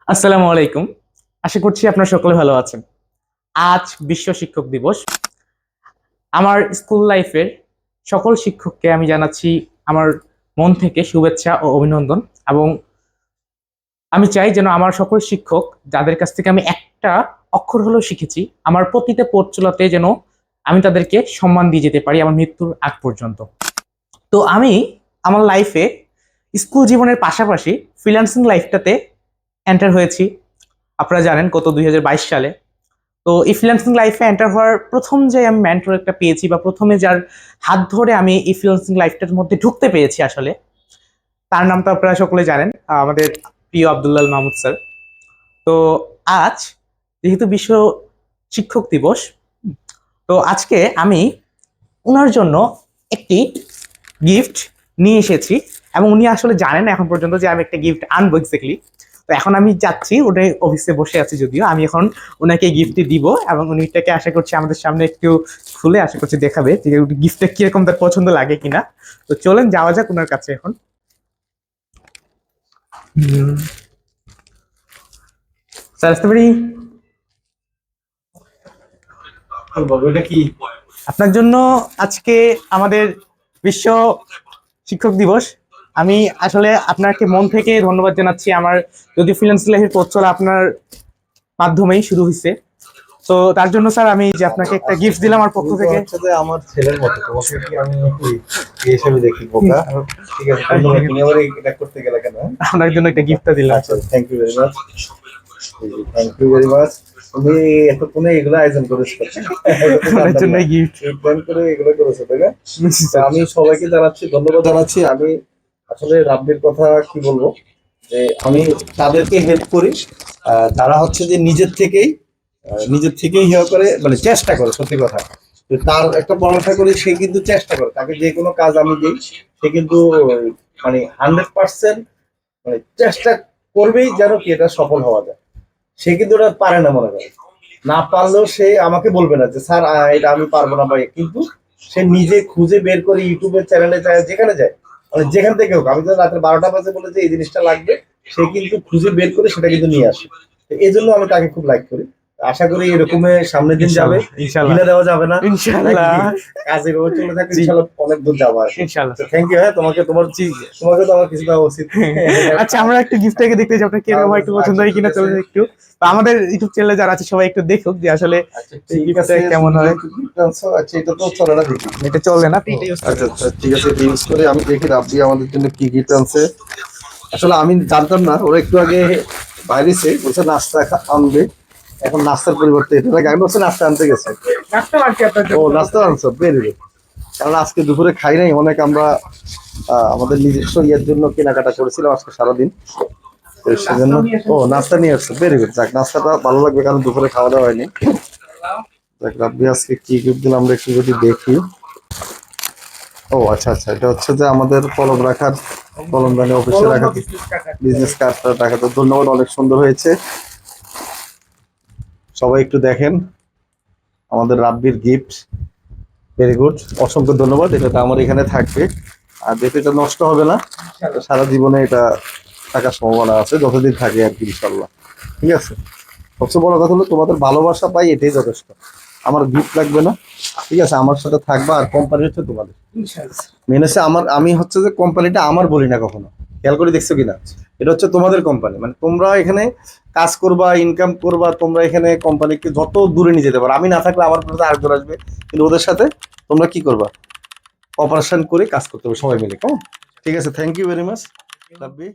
আসসালামু আলাইকুম। আশা করছি আপনারা সকলে ভালো আছেন। আজ বিশ্ব শিক্ষক দিবস। আমার স্কুল লাইফের সকল শিক্ষককে আমি জানাচ্ছি আমার মন থেকে শুভেচ্ছা ও অভিনন্দন। এবং আমি চাই যেন আমার সকল শিক্ষক, যাদের কাছ থেকে আমি একটা অক্ষর হলেও শিখেছি, আমার প্রতিটা পথ চলাতে যেন আমি তাদেরকে সম্মান দিয়ে যেতে পারি আমার মৃত্যুর আগ পর্যন্ত। তো আমি আমার লাইফে স্কুল জীবনের পাশাপাশি ফ্রিল্যান্সিং লাইফটাতে এন্টার হয়েছি। আপনারা জানেন কত 2022 সালে। তো এই ফ্রিল্যান্সিং লাইফে এন্টার হওয়ার প্রথম যে আমি মেন্টর একটা পেয়েছি, বা প্রথমে যার হাত ধরে আমি এই ফ্রিল্যান্সিং লাইফটার মধ্যে ঢুকতে পেরেছি, আসলে তার নাম তো আপনারা সকলে জানেন, আমাদের প্রিয় আব্দুল্লাহ মাহমুদ স্যার। তো আজ যেহেতু বিশ্ব শিক্ষক দিবস, তো আজকে আমি ওনার জন্য একটি গিফট নিয়ে এসেছি। এবং উনি আসলে জানেন না এখন পর্যন্ত যে আমি একটা গিফট আনবো এক্স্যাক্টলি। তো এখন আমি যাচ্ছি, ওটাই অফিসে বসে আছি, যদিও আমি এখন ওনাকে গিফটটি দিব। এবং উনি এটাকে আশা করছি আমাদের সামনে একটু খুলে আশা করছি দেখাবে যে গিফটটা কিরকম তার পছন্দ লাগে কিনা। তো চলেন যাওয়া যাক ওনার কাছে এখন। স্যার আসতে পারি? এটা কি? আপনার জন্য আজকে আমাদের বিশ্ব শিক্ষক দিবস। আমি আসলে আপনাকে মন থেকে ধন্যবাদ জানাচ্ছি। আমার যদি ফ্রিল্যান্স লাইফের পথ চলা আপনার মাধ্যমেই শুরু হয়েছে, তো তার জন্য স্যার আমি যে আপনাকে একটা গিফট দিলাম আমার পক্ষ থেকে। হচ্ছে যে আমার ছেলের মতো তোমাকে কি আমি কি হিসেবে দেখি বোকা? ঠিক আছে, ধন্যবাদ। তুমি আবার এটা করতে গেলে কেন? আপনার জন্য একটা গিফটটা দিলাম। আচ্ছা, thank you very much. Thank you very much. তুমি এতক্ষণে এগুলো আয়োজন করেছো? আপনার জন্য গিফট প্ল্যান করে এগুলো করেছো, তাই না? তো আমি সবাইকে জানাচ্ছি, ধন্যবাদ জানাচ্ছি। আমি আসলে রাব্বির কথা কি বলবো, যে আমি তাদেরকে হেল্প করি যারা হচ্ছে যে নিজের থেকেই ইয়ে করে, মানে চেষ্টা করে। সত্যি কথা, তো তার একটা পড়ালেখা করি, সে কিন্তু চেষ্টা করে। তাকে যে কোনো কাজ আমি দিই, সে কিন্তু মানে 100% মানে চেষ্টা করবেই যেন কি এটা সফল হওয়া যায়। সে কিন্তু ওটা পারে না, মনে করে। না পারলেও সে আমাকে বলবে না যে স্যার এটা আমি পারবো না, বা কিন্তু সে নিজে খুঁজে বের করে ইউটিউবের চ্যানেলে যায়, যেখানে যায়, মানে যেখান থেকে হোক। আমি তো রাতের 12টা বাজে বলে যে এই জিনিসটা লাগবে, সে কিন্তু খুঁজে বের করে সেটা কিন্তু নিয়ে আসে। এই জন্য আমি তাকে খুব লাইক করি। আশা করি এরকমের সামনের দিন যাবে, ঢিলে দেওয়া যাবে না ইনশাআল্লাহ। কাজ এভাবে চলে থাকে, ইনশাআল্লাহ অনেক দূর যাবো আর ইনশাআল্লাহ। Thank you. হ্যাঁ, তোমাকে তো আমার কিছু দেওয়া উচিত। আচ্ছা, আমরা একটু গিফট থেকে দেখতে যাই আপনার কিরকম একটু পছন্দ হয় কিনা। চলে একটু, তো আমাদের ইউটিউব চ্যানেলে যারা আছে সবাই একটু দেখুক যে আসলে এই গিফটটা কেমন হয়। আচ্ছা, এটা তো চলে না, দেখি এটা চলে না। আচ্ছা আচ্ছা, ঠিক আছে, ইউজ করে আমি দেখি রাব্বি আমাদের জন্য কি গিফট আনছে। আসলে আমি জানতাম না, ওরা একটু আগে বাইরেছে, বলছে নাস্তা আনবে। এখন নাস্তার পরিবর্তে এটা লাগে, আমি বলছি নাস্তা আনতে গেছে। ও নাস্তা আনছো, বেরি গুড। কারণ আজকে দুপুরে খাই নাই অনেক, আমরা আমাদের নিজস্ব ইয়ের জন্য কেনাকাটা করেছিলাম আজকে সারাদিন। তো সেজন্য নাস্তা নিয়ে আসছে, বেরি গুড। যাক, নাস্তাটা ভালো লাগবে, কারণ দুপুরে খাওয়া দাওয়া হয়নি। দেখ রাব্বি আজকে কি গিফট দিলাম, আমরা একটু যদি দেখি। আচ্ছা আচ্ছা, এটা হচ্ছে যে আমাদের কলমদানি অফিসে রাখা বিজনেস কার্ডটা রাখা। তো ধন্যবাদ, অনেক সুন্দর হয়েছে। সবাই একটু দেখেন আমাদের রাব্বির গিফট, ভেরি গুড, অসংখ্য ধন্যবাদ। এটা আমার এখানে থাকবে, আর যেহেতু এটা নষ্ট হবে না, সারা জীবনে এটা থাকার সম্ভাবনা আছে, যতদিন থাকে আর কি, ইনশাল্লাহ। ঠিক আছে, সবচেয়ে বড় কথা হলো তোমাদের ভালোবাসা পাই, এটাই যথেষ্ট। আমার গিফট লাগবে না, ঠিক আছে, আমার সাথে থাকবা। আর কোম্পানি হচ্ছে তোমাদের, মেন হচ্ছে আমি হচ্ছে যে কোম্পানিটা আমার বলি না কখনো, খেয়াল করে দেখছো কিনা। এটা হচ্ছে তোমাদের কোম্পানি, মানে তোমরা এখানে কাজ করবা, ইনকাম করবা, তোমরা এখানে কোম্পানিকে যত দূরে নিয়ে যেতে পারো। আমি না থাকলে আমার সাথে আরেকজন আসবে, কিন্তু ওদের সাথে তোমরা কি করবা, অপারেশন করে কাজ করতে হবে সবাই মিলে। ঠিক আছে, thank you very much Rabbi.